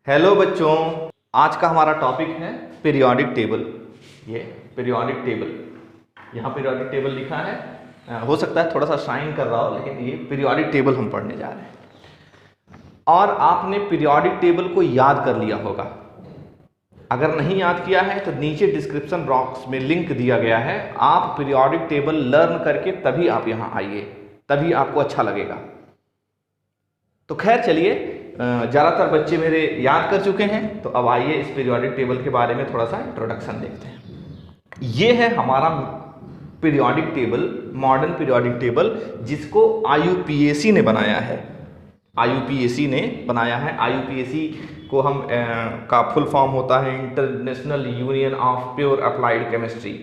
Hello बच्चों, आज का हमारा टॉपिक है पीरियोडिक टेबल। ये पीरियोडिक टेबल, यहाँ पीरियोडिक टेबल लिखा है, हो सकता है थोड़ा सा शाइन कर रहा हो, लेकिन ये पीरियोडिक टेबल हम पढ़ने जा रहे हैं। और आपने पीरियोडिक टेबल को याद कर लिया होगा। अगर नहीं याद किया है तो नीचे डिस्क्रिप्शन बॉक्स में लिंक दिया गया है। आप पीरियोडिक टेबल लर्न करके तभी आप यहाँ आइए, तभी आपको अच्छा लगेगा। तो खैर चलिए, ज़्यादातर बच्चे मेरे याद कर चुके हैं, तो अब आइए इस पीरियोडिक टेबल के बारे में थोड़ा सा इंट्रोडक्शन देखते हैं। ये है हमारा periodic table, modern periodic table, जिसको IUPAC ने बनाया है। IUPAC ने बनाया है। IUPAC को हम का फुल फॉर्म होता है international union of pure applied chemistry,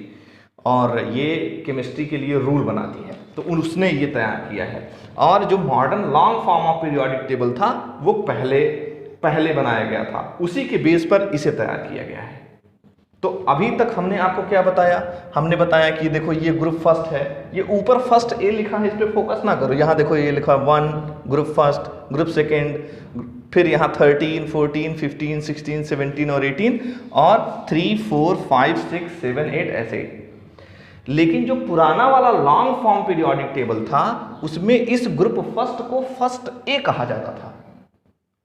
और ये केमिस्ट्री के लिए रूल बनाती है, तो उसने ये तैयार किया है। और जो modern long form of periodic table था वो पहले बनाया गया था, उसी के बेस पर इसे तैयार किया गया है। तो अभी तक हमने आपको क्या बताया? हमने बताया कि देखो ये ग्रुप फर्स्ट है, ये ऊपर फर्स्ट ए लिखा है, इस पर फोकस ना करो। यहाँ देखो ये लिखा 1 ग्रुप फर्स्ट, ग्रुप सेकेंड, फिर यहाँ 13, 14, 15, 16, 17 और 18, और 3, 4, 5, 6, 7, 8 ऐसे। लेकिन जो पुराना वाला लॉन्ग फॉर्म पीरियोडिक टेबल था उसमें इस ग्रुप फर्स्ट को फर्स्ट ए कहा जाता था।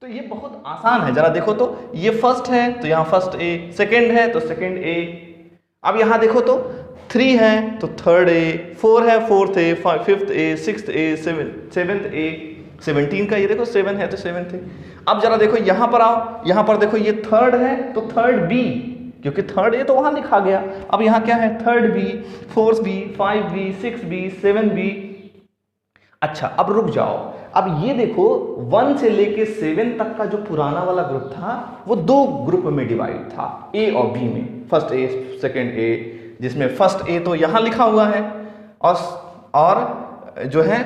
तो ये बहुत आसान है, जरा देखो तो, ये फर्स्ट है तो यहाँ फर्स्ट ए, सेकेंड है तो सेकेंड ए। अब यहाँ देखो तो 3 है तो थर्ड ए, 4 है फोर्थ ए, 5th ए, 6th ए, 7th ए, 17 का ये देखो 7 है तो 7th ए। अब जरा देखो यहाँ पर आओ, यहाँ पर देखो ये थर्ड है तो थर्ड बी, क्योंकि थर्ड ए तो वहां लिखा गया। अब यहाँ क्या है? Third B, fourth B, 5 B, 6 B, 7 B. अच्छा, अब रुक जाओ। अब ये देखो 1 से लेके 7 तक का जो पुराना वाला ग्रुप था वो 2 ग्रुप में डिवाइड था, ए और बी में। फर्स्ट ए, सेकेंड ए, जिसमें फर्स्ट ए तो यहाँ लिखा हुआ है, और जो है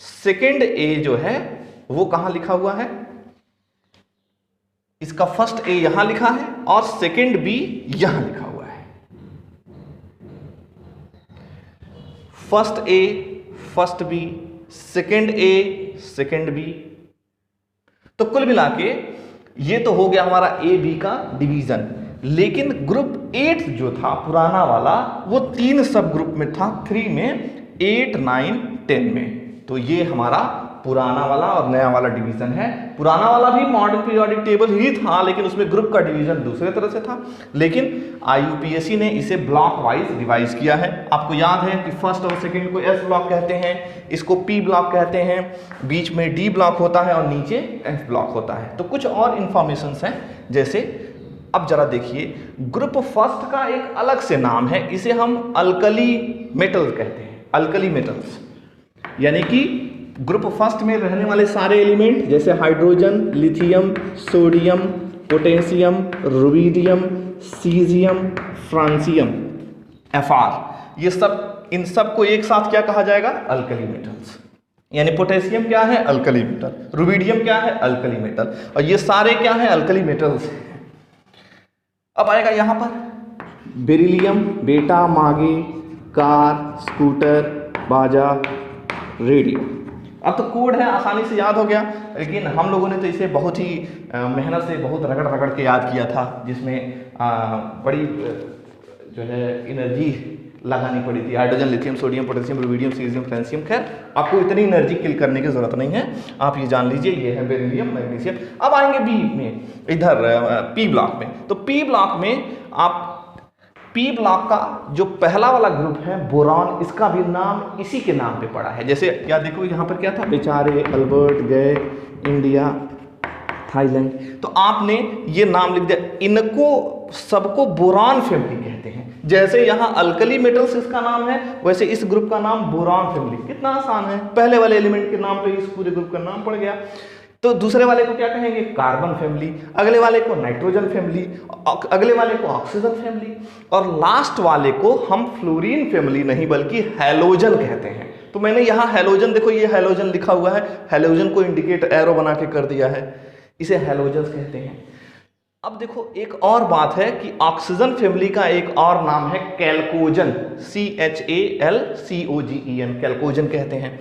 सेकेंड ए जो है वो कहाँ लिखा हुआ है? इसका फर्स्ट ए यहां लिखा है और सेकेंड बी यहां लिखा हुआ है। First A, first B, second A, second B. तो कुल मिला के ये तो हो गया हमारा ए बी का डिवीजन। लेकिन ग्रुप 8 जो था पुराना वाला वो 3 सब ग्रुप में था, 3 में, 8, 9, 10 में। तो ये हमारा पुराना वाला और नया वाला डिवीजन है। पुराना वाला भी मॉडर्न पीरियोडिक टेबल ही था, लेकिन उसमें ग्रुप का डिवीजन दूसरे तरह से था। लेकिन IUPAC ने इसे ब्लॉक वाइज रिवाइज किया है। आपको याद है कि फर्स्ट और सेकंड को S ब्लॉक कहते हैं, इसको P ब्लॉक कहते हैं, बीच में D ब्लॉक होता है और नीचे F ब्लॉक होता है। तो कुछ और इंफॉर्मेशन हैं, जैसे अब जरा देखिए, ग्रुप फर्स्ट का एक अलग से नाम है, इसे हम अल्कली मेटल कहते हैं। अल्कली मेटल्स यानी कि ग्रुप फर्स्ट में रहने वाले सारे एलिमेंट, जैसे hydrogen, lithium, sodium, potassium, rubidium, caesium, francium, Fr, ये सब, इन सब को एक साथ क्या कहा जाएगा? Alkali metals. यानी पोटेशियम क्या है? Alkali metal. रुबिडियम क्या है? Alkali metal. और ये सारे क्या है? Alkali metals. अब आएगा यहां पर बेरिलियम, बेटा, मागे, कार, स्कूटर, बाजा, रेडियो। अब तो कोड है, आसानी से याद हो गया, लेकिन हम लोगों ने तो इसे बहुत ही मेहनत से, बहुत रगड़ के याद किया था, जिसमें बड़ी जो है एनर्जी लगानी पड़ी थी। Hydrogen, lithium, sodium, potassium, rubidium, caesium, francium. खैर, आपको इतनी एनर्जी किल करने की जरूरत नहीं है, आप ये जान लीजिए ये है बेरिलियम, मैग्नीशियम। अब आएंगे बी में, इधर P ब्लॉक में। तो P ब्लॉक में आप P ब्लॉक का जो पहला वाला ग्रुप है बोरॉन, इसका भी नाम इसी के नाम पे पड़ा है। जैसे या देखो यहाँ पर क्या था? बेचारे, अल्बर्ट, गए, इंडिया, थाईलैंड। तो आपने ये नाम लिख दिया। इनको सबको बोरॉन फैमिली कहते हैं। जैसे यहाँ अल्कली मेटल्स इसका नाम है, वैसे इस ग्रुप का नाम बोरॉन फैमिली। कितना आसान है, पहले वाले एलिमेंट के नाम पे इस पूरे ग्रुप का नाम पड़ गया। तो दूसरे वाले को क्या कहेंगे? कार्बन फैमिली, अगले वाले को नाइट्रोजन फैमिली, अगले वाले को ऑक्सीजन फैमिली, और लास्ट वाले को हम फ्लोरीन फैमिली नहीं बल्कि हैलोजन कहते हैं। तो मैंने यहाँ हैलोजन, देखो ये हैलोजन लिखा हुआ है, हैलोजन को इंडिकेट एरो बना के कर दिया है, इसे हैलोजन कहते हैं। अब देखो एक और बात है कि ऑक्सीजन फैमिली का एक और नाम है कैल्कोजन, CHALCOGEN, कैल्कोजन कहते हैं।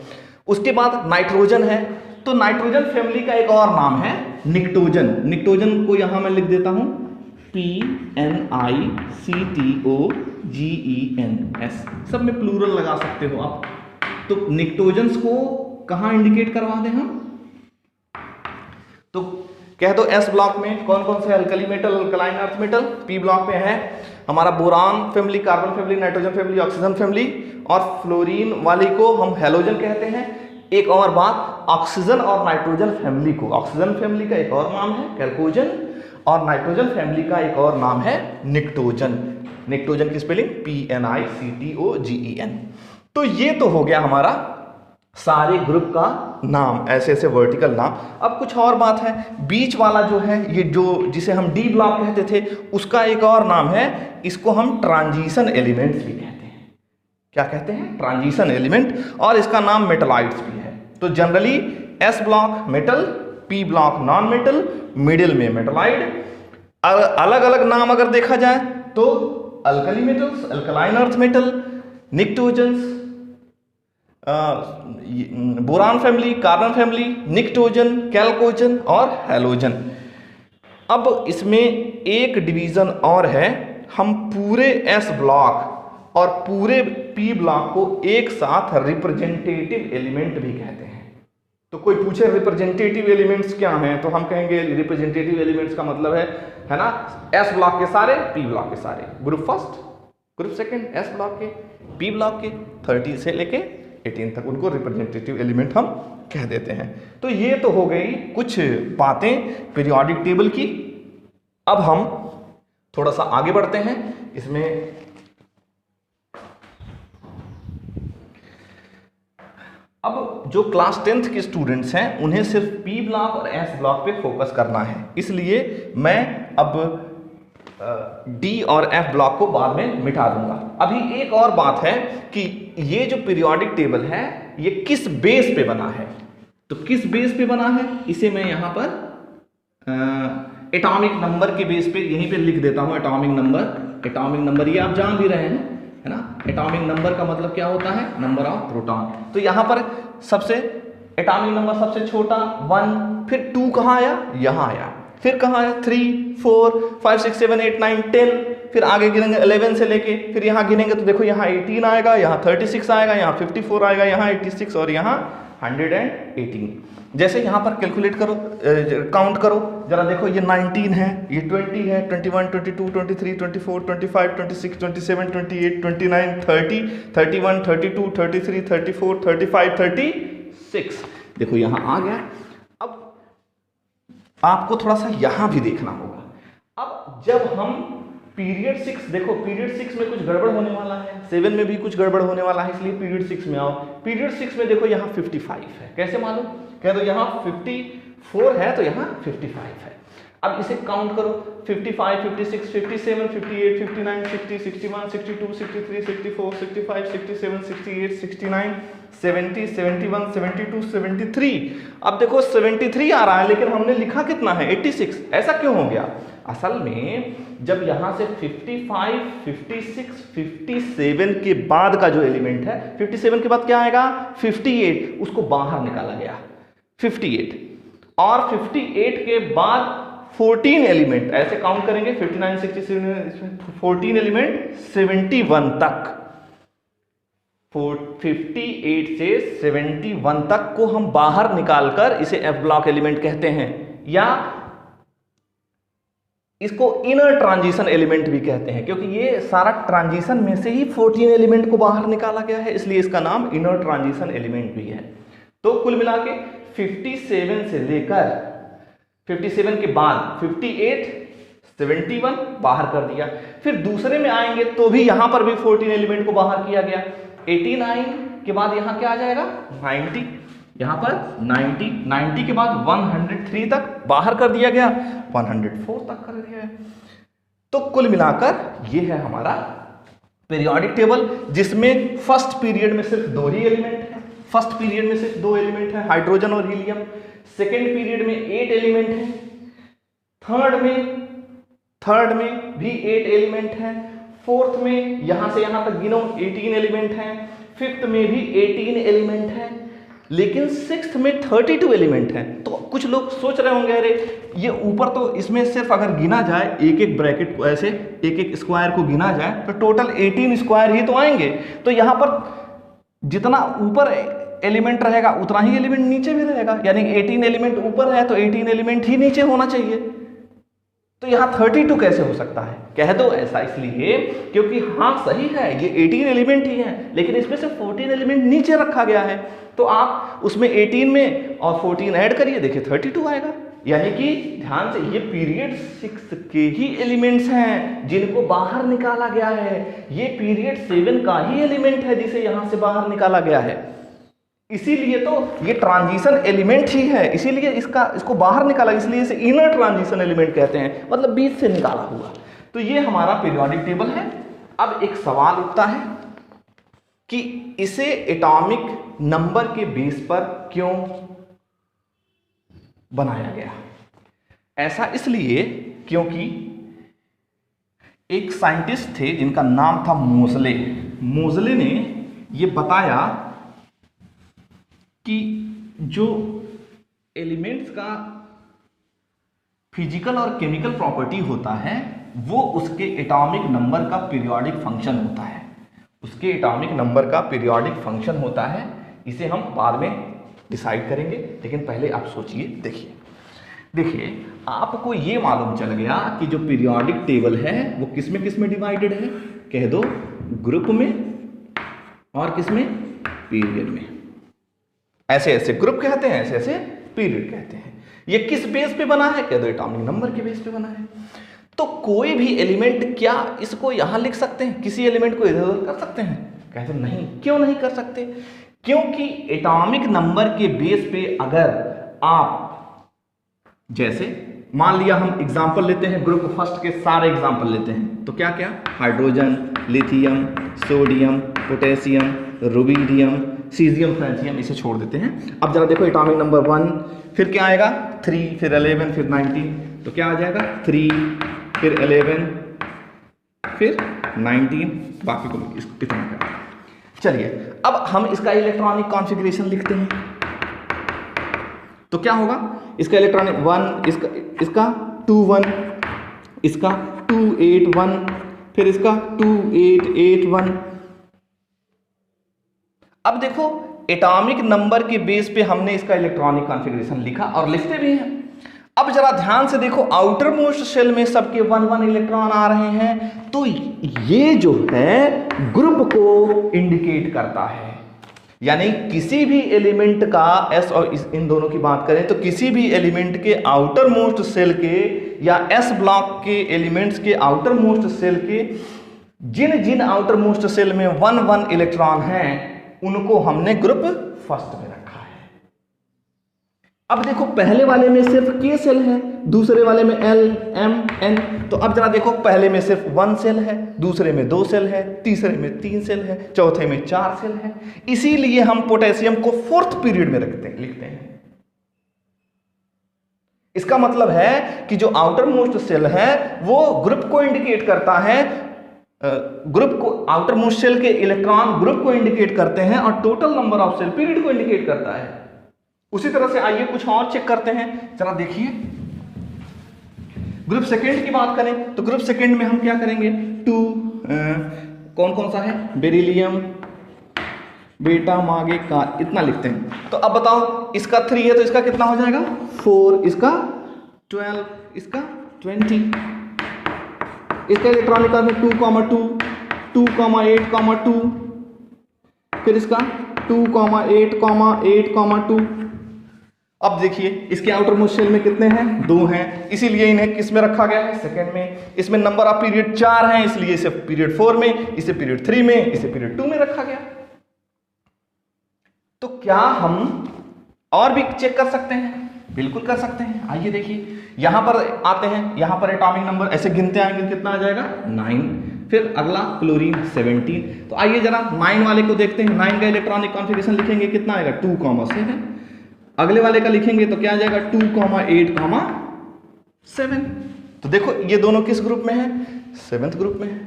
उसके बाद नाइट्रोजन है, तो नाइट्रोजन फैमिली का एक और नाम है निक्टोजन। निक्टोजन को यहां मैं लिख देता हूं PNICTOGENS, सब में प्लूरल लगा सकते हो आप। तो निक्टोजन्स को कहां इंडिकेट करवा दें हम, तो कह दो एस ब्लॉक में कौन कौन से alkali metal, alkaline earth metal. P block में है हमारा boron family, carbon family, nitrogen family, oxygen family, और फ्लोरीन वाली को हम हैलोजन कहते हैं। एक और बात, ऑक्सीजन और नाइट्रोजन फैमिली को, ऑक्सीजन फैमिली का एक और नाम है कैल्कोजन और नाइट्रोजन फैमिली का एक और नाम है निक्टोजन। निक्टोजन की स्पेलिंग PNICTOGEN। तो ये तो हो गया हमारा सारे ग्रुप का नाम, ऐसे ऐसे वर्टिकल नाम। अब कुछ और बात है, बीच वाला जो है ये जो जिसे हम डी ब्लॉक कहते थे, उसका एक और नाम है, इसको हम ट्रांजिशन एलिमेंट्स भी कहते हैं। क्या कहते हैं? ट्रांजिशन एलिमेंट, और इसका नाम मेटलाइट्स भी है। तो generally S block metal, P block non metal, middle में मेटलाइड। अलग अलग नाम अगर देखा जाए तो alkali metals, alkaline earth metal, pnictogens, boron family, carbon family, pnictogen, chalcogen और हैलोजन। अब इसमें एक डिवीजन और है, हम पूरे एस ब्लॉक और पूरे पी ब्लॉक को एक साथ रिप्रेजेंटेटिव एलिमेंट भी कहते हैं। तो कोई पूछे रिप्रेजेंटेटिव एलिमेंट्स क्या हैं, तो हम कहेंगे रिप्रेजेंटेटिव एलिमेंट्स का मतलब है ना, एस ब्लॉक के सारे, पी ब्लॉक के सारे, group first, group second, S block के, पी ब्लॉक के 30 से लेके 18 तक, उनको रिप्रेजेंटेटिव एलिमेंट हम कह देते हैं। तो ये तो हो गई कुछ बातें पीरियोडिक टेबल की। अब हम थोड़ा सा आगे बढ़ते हैं इसमें। अब जो क्लास 10th के स्टूडेंट्स हैं उन्हें सिर्फ पी ब्लॉक और एस ब्लॉक पे फोकस करना है, इसलिए मैं अब डी और एफ ब्लॉक को बाद में मिटा दूंगा। अभी एक और बात है कि ये जो पीरियोडिक टेबल है ये किस बेस पे बना है, तो किस बेस पे बना है इसे मैं यहां पर एटॉमिक नंबर के बेस पे यहीं पे लिख देता हूं। एटॉमिक नंबर ये आप जान भी रहे हैं, है ना। एटॉमिक नंबर का मतलब क्या होता है? Number of proton. तो यहां पर सबसे एटॉमिक नंबर सबसे छोटा 1, फिर 2 कहां आया? यहां आया। फिर कहां है? 3, 4, 5, 6, 7, 8, 9, 10। फिर आगे गिनेंगे 11 से लेके, फिर यहां गिनेंगे तो देखो यहां 18 आएगा, यहां 36 आएगा, यहां 54 आएगा, यहां 86 और यहां 118। जैसे यहां पर कैलकुलेट करो, काउंट करो जरा, देखो ये 19 है, ये 20 है, 21, 22, 23, 24, 25, 26, 27, 28, 29, 30, 31, 32, 33, 34, 35, 36। देखो यहां आ गया। अब आपको थोड़ा सा यहां भी देखना होगा। अब जब हम पीरियड 6, देखो पीरियड 6 में कुछ गड़बड़ होने वाला है, 7 में भी कुछ गड़बड़ होने वाला है, इसलिए पीरियड 6 में आओ। पीरियड 6 में देखो यहाँ 55 है, कैसे मालूम? कह दो यहाँ 54 है तो यहाँ 55 है। अब इसे काउंट करो, 55, 56, 57, 58, 59, 60, 61, 62, 63, 64, 65, 67, 68, 69, 70, 71, 72, 73। अब देखो 73 आ रहा है, लेकिन हमने लिखा कितना है? 86। ऐसा क्यों हो गया? असल में जब यहां से 55, 56, 57 के बाद का जो एलिमेंट है, 57 के बाद क्या आएगा? 58, उसको बाहर निकाला गया 58, और 58 के बाद 14 एलिमेंट, ऐसे काउंट करेंगे 59, 67, 14 एलिमेंट 71 तक, 58 से 71 तक को हम बाहर निकालकर इसे एफ ब्लॉक एलिमेंट कहते हैं, या इसको इनर ट्रांजिशन एलिमेंट भी कहते हैं, क्योंकि ये सारा ट्रांजिशन में से ही 14 एलिमेंट को बाहर निकाला गया है, इसलिए इसका नाम इनर ट्रांजिशन एलिमेंट भी है। तो कुल मिला के 57 से लेकर 57 के बाद 58, 71 बाहर कर दिया। फिर दूसरे में आएंगे तो भी यहां पर भी 14 एलिमेंट को बाहर किया गया। 89 के बाद यहां क्या आ जाएगा? 90, यहां पर 90 के बाद 103 तक बाहर कर दिया गया, 104 तक कर दिया है। तो कुल मिलाकर ये है हमारा पीरियोडिक टेबल, जिसमें फर्स्ट पीरियड में सिर्फ 2 ही एलिमेंट है। फर्स्ट पीरियड में सिर्फ 2 एलिमेंट है, हाइड्रोजन और हीलियम। सेकेंड पीरियड में 8 एलिमेंट है। थर्ड में भी 8 एलिमेंट है। फोर्थ में यहां से यहां तक गिनो 18 एलिमेंट है। फिफ्थ में भी 18 एलिमेंट है। लेकिन सिक्स्थ में 32 एलिमेंट हैं। तो कुछ लोग सोच रहे होंगे अरे ये ऊपर तो इसमें सिर्फ अगर गिना जाए एक एक ब्रैकेट को ऐसे एक एक स्क्वायर को गिना जाए तो टोटल 18 स्क्वायर ही तो आएंगे। तो यहाँ पर जितना ऊपर एलिमेंट रहेगा उतना ही एलिमेंट नीचे भी रहेगा, यानी 18 एलिमेंट ऊपर है तो 18 एलिमेंट ही नीचे होना चाहिए। तो यहाँ 32 कैसे हो सकता है? कह दो ऐसा इसलिए क्योंकि हाँ सही है ये 18 एलिमेंट ही है, लेकिन इसमें से 14 एलिमेंट नीचे रखा गया है। तो आप उसमें 18 में और 14 ऐड करिए, देखिए 32 आएगा। यानी कि ध्यान से ये पीरियड 6 के ही एलिमेंट्स हैं जिनको बाहर निकाला गया है। ये पीरियड 7 का ही एलिमेंट है जिसे यहां से बाहर निकाला गया है। इसीलिए तो ये ट्रांजिशन एलिमेंट ही है, इसीलिए इसको बाहर निकाला, इसलिए इसे इनर ट्रांजिशन एलिमेंट कहते हैं, मतलब बीच से निकाला हुआ। तो ये हमारा पीरियोडिक टेबल है। अब एक सवाल उठता है कि इसे एटॉमिक नंबर के बेस पर क्यों बनाया गया? ऐसा इसलिए क्योंकि एक साइंटिस्ट थे जिनका नाम था मोज़ले। मोज़ले ने यह बताया कि जो एलिमेंट्स का फिजिकल और केमिकल प्रॉपर्टी होता है वो उसके एटॉमिक नंबर का पीरियोडिक फंक्शन होता है। उसके एटॉमिक नंबर का पीरियोडिक फंक्शन होता है। इसे हम बाद में डिसाइड करेंगे, लेकिन पहले आप सोचिए। देखिए आपको ये मालूम चल गया कि जो पीरियोडिक टेबल है वो किस में डिवाइडेड है? कह दो ग्रुप में और किस में? पीरियड में। ऐसे ऐसे ग्रुप कहते हैं, ऐसे ऐसे पीरियड कहते हैं। ये किस बेस पे बना है? कह दो एटॉमिक नंबर के बेस पे बना है। तो कोई भी एलिमेंट क्या इसको यहां लिख सकते हैं? किसी एलिमेंट को इधर उधर कर सकते हैं? कहते नहीं। क्यों नहीं कर सकते? क्योंकि एटॉमिक नंबर के बेस पे अगर आप जैसे मान लिया हम एग्जांपल लेते हैं, ग्रुप फर्स्ट के सारे एग्जांपल लेते हैं, तो क्या क्या? Hydrogen, lithium, sodium, potassium, rubidium, caesium, francium, इसे छोड़ देते हैं। अब जरा देखो एटॉमिक नंबर 1, फिर क्या आएगा? 3, फिर 11, फिर 19, तो क्या आ जाएगा? 3, फिर 11, फिर 19, बाकी को इतना कर। चलिए अब हम इसका इलेक्ट्रॉनिक कॉन्फ़िगरेशन लिखते हैं, तो क्या होगा? इसका इलेक्ट्रॉनिक 1, इसका 2 1, इसका 2 8 1, फिर इसका 2 8 8 1। अब देखो एटॉमिक नंबर के बेस पे हमने इसका इलेक्ट्रॉनिक कॉन्फ़िगरेशन लिखा और लिखते भी हैं। अब जरा ध्यान से देखो, आउटर मोस्ट शेल में सबके 1 1 इलेक्ट्रॉन आ रहे हैं, तो ये जो है ग्रुप को इंडिकेट करता है। यानी किसी भी एलिमेंट का एस, और इन दोनों की बात करें तो किसी भी एलिमेंट के आउटर मोस्ट सेल के या एस ब्लॉक के एलिमेंट्स के आउटर मोस्ट सेल के जिन जिन आउटर मोस्ट सेल में 1 1 इलेक्ट्रॉन हैं उनको हमने ग्रुप फर्स्ट में रखा है। अब देखो पहले वाले में सिर्फ के सेल है, दूसरे वाले में एल एम एन। तो अब जरा देखो पहले में सिर्फ 1 सेल है, दूसरे में 2 सेल है, तीसरे में 3 सेल है, चौथे में 4 सेल है। इसीलिए हम पोटेशियम को 4th पीरियड में लिखते हैं। इसका मतलब है कि जो आउटर मोस्ट सेल है वो ग्रुप को इंडिकेट करता है, ग्रुप को, आउटर मोस्ट सेल के इलेक्ट्रॉन ग्रुप को इंडिकेट करते हैं और total number of shell period को इंडिकेट करता है। उसी तरह से आइए कुछ और चेक करते हैं। जरा देखिए ग्रुप सेकेंड की बात करें तो ग्रुप सेकेंड में हम क्या करेंगे? 2 कौन कौन सा है? बेरिलियम, बीटा, मागे का, इतना लिखते हैं। तो अब बताओ इसका 3 है तो इसका कितना हो जाएगा? 4, इसका 12, इसका 20। इसका इलेक्ट्रॉनिक में 2, 2, 2, 8, 2, फिर इसका 2, 8, 8, 2। अब देखिए इसके आउटर मोस्ट शेल में कितने हैं? 2 हैं, इसीलिए इन्हें किस में रखा गया है? सेकेंड में। इसमें नंबर ऑफ पीरियड 4 हैं, इसलिए इसे पीरियड 4 में, इसे पीरियड 3 में, इसे पीरियड 2 में रखा गया। तो क्या हम और भी चेक कर सकते हैं? बिल्कुल कर सकते हैं। आइए देखिए यहां पर आते हैं, यहां पर एटॉमिक नंबर ऐसे गिनते आएंगे, कितना आ जाएगा? 9। फिर अगला क्लोरीन 17। तो आइए जरा 9 वाले को देखते हैं। 9 का इलेक्ट्रॉनिक कॉन्फ़िगरेशन लिखेंगे, कितना आएगा? 2, 7। अगले वाले का लिखेंगे तो क्या आ जाएगा? 2, 8, 7। तो देखो ये दोनों किस ग्रुप में है? 7th ग्रुप में है।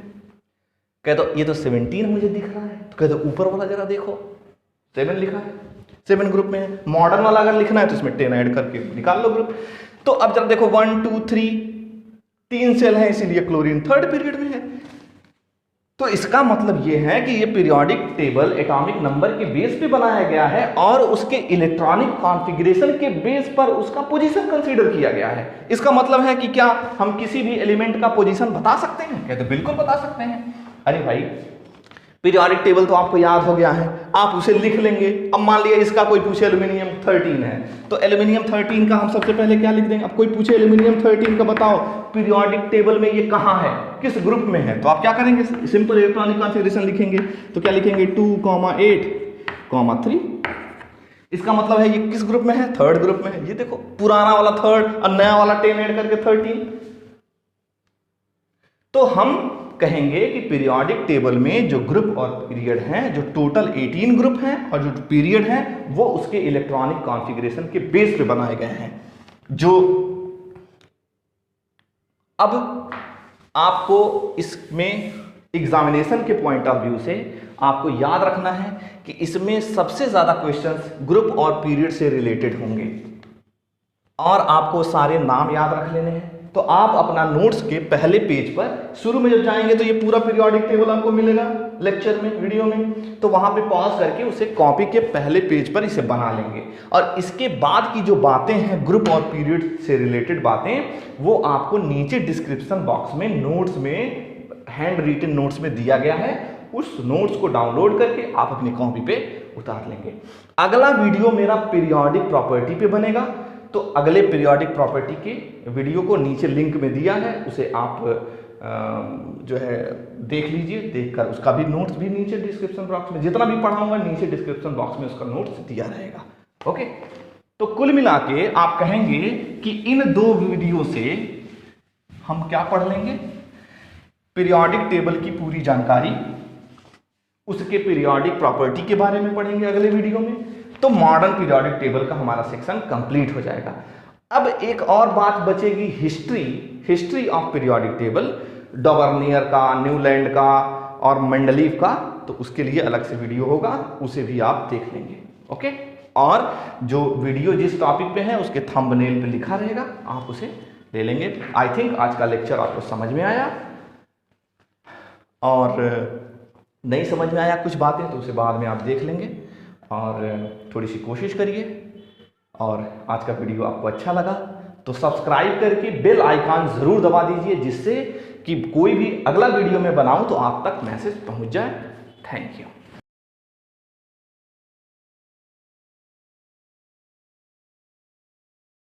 कह दो ये तो 17 मुझे दिख रहा है, तो कह दो ऊपर वाला जरा देखो 7 लिखा है, 7 ग्रुप में है। मॉडर्न वाला अगर लिखना है तो इसमें 10 ऐड करके निकाल लो ग्रुप। तो अब जरा देखो 1 2 3 3 सेल हैं, इसीलिए क्लोरीन थर्ड पीरियड में है। तो इसका मतलब यह है कि ये पीरियोडिक टेबल एटॉमिक नंबर के बेस पे बनाया गया है और उसके इलेक्ट्रॉनिक कॉन्फ़िगरेशन के बेस पर उसका पोजीशन कंसीडर किया गया है। इसका मतलब है कि क्या हम किसी भी एलिमेंट का पोजीशन बता सकते हैं? कहते बिल्कुल बता सकते हैं। अरे भाई पीरियोडिक टेबल तो आपको याद हो गया है, आप उसे लिख लेंगे। अब मान लिया इसका कोई पूछे एल्यूमिनियम 13 है, तो एल्यूमिनियम 13 का हम सबसे पहले क्या लिख देंगे? अब कोई पूछे एल्यूमिनियम 13 का बताओ पीरियोडिक टेबल में ये कहाँ है, किस ग्रुप में है, तो आप क्या करेंगे? सिंपल इलेक्ट्रॉनिक कॉन्फ़िगरेशन लिखेंगे। तो क्या लिखेंगे? 2, 8, 3। इसका मतलब है ये किस ग्रुप में है? थर्ड ग्रुप में है। ये देखो पुराना वाला थर्ड और नया वाला 10 ऐड करके 13। तो हम कहेंगे कि पीरियोडिक टेबल में जो ग्रुप और पीरियड हैं, जो टोटल 18 ग्रुप हैं और जो पीरियड हैं, वो उसके इलेक्ट्रॉनिक कॉन्फ़िगरेशन के बेस पे बनाए गए हैं। जो अब आपको इसमें एग्जामिनेशन के पॉइंट ऑफ व्यू से आपको याद रखना है कि इसमें सबसे ज्यादा क्वेश्चंस ग्रुप और पीरियड से रिलेटेड होंगे और आपको सारे नाम याद रख लेने हैं। तो आप अपना नोट्स के पहले पेज पर शुरू में जब जाएंगे तो ये पूरा पीरियोडिक टेबल आपको मिलेगा लेक्चर में, वीडियो में, तो वहां पे पॉज करके उसे कॉपी के पहले पेज पर इसे बना लेंगे। और इसके बाद की जो बातें हैं ग्रुप और पीरियड से रिलेटेड बातें, वो आपको नीचे डिस्क्रिप्शन बॉक्स में नोट्स में, हैंड रिटन नोट्स में दिया गया है। उस नोट्स को डाउनलोड करके आप अपनी कॉपी पे उतार लेंगे। अगला वीडियो मेरा पीरियोडिक प्रॉपर्टी पे बनेगा, तो अगले पीरियोडिक प्रॉपर्टी के वीडियो को नीचे लिंक में दिया है, उसे आप जो है देख लीजिए। देखकर उसका भी नोट्स भी नीचे डिस्क्रिप्शन बॉक्स में, जितना भी पढ़ाऊंगा नीचे डिस्क्रिप्शन बॉक्स में उसका नोट्स दिया रहेगा। ओके, तो कुल मिला के आप कहेंगे कि इन 2 वीडियो से हम क्या पढ़ लेंगे? पीरियोडिक टेबल की पूरी जानकारी, उसके पीरियोडिक प्रॉपर्टी के बारे में पढ़ेंगे अगले वीडियो में। तो मॉडर्न पीरियोडिक टेबल का हमारा सेक्शन कंप्लीट हो जाएगा। अब एक और बात बचेगी, हिस्ट्री ऑफ पीरियोडिक टेबल, डॉबर्नियर का, न्यूलैंड का और मेंडलीव का। तो उसके लिए अलग से वीडियो होगा, उसे भी आप देख लेंगे। ओके, और जो वीडियो जिस टॉपिक पे है उसके थंबनेल पे लिखा रहेगा, आप उसे ले लेंगे। आई थिंक आज का लेक्चर आपको समझ में आया, और नहीं समझ में आया कुछ बातें तो उसे बाद में आप देख लेंगे और थोड़ी सी कोशिश करिए। और आज का वीडियो आपको अच्छा लगा तो सब्सक्राइब करके बेल आइकन जरूर दबा दीजिए, जिससे कि कोई भी अगला वीडियो में बनाऊं तो आप तक मैसेज पहुंच जाए। Thank you.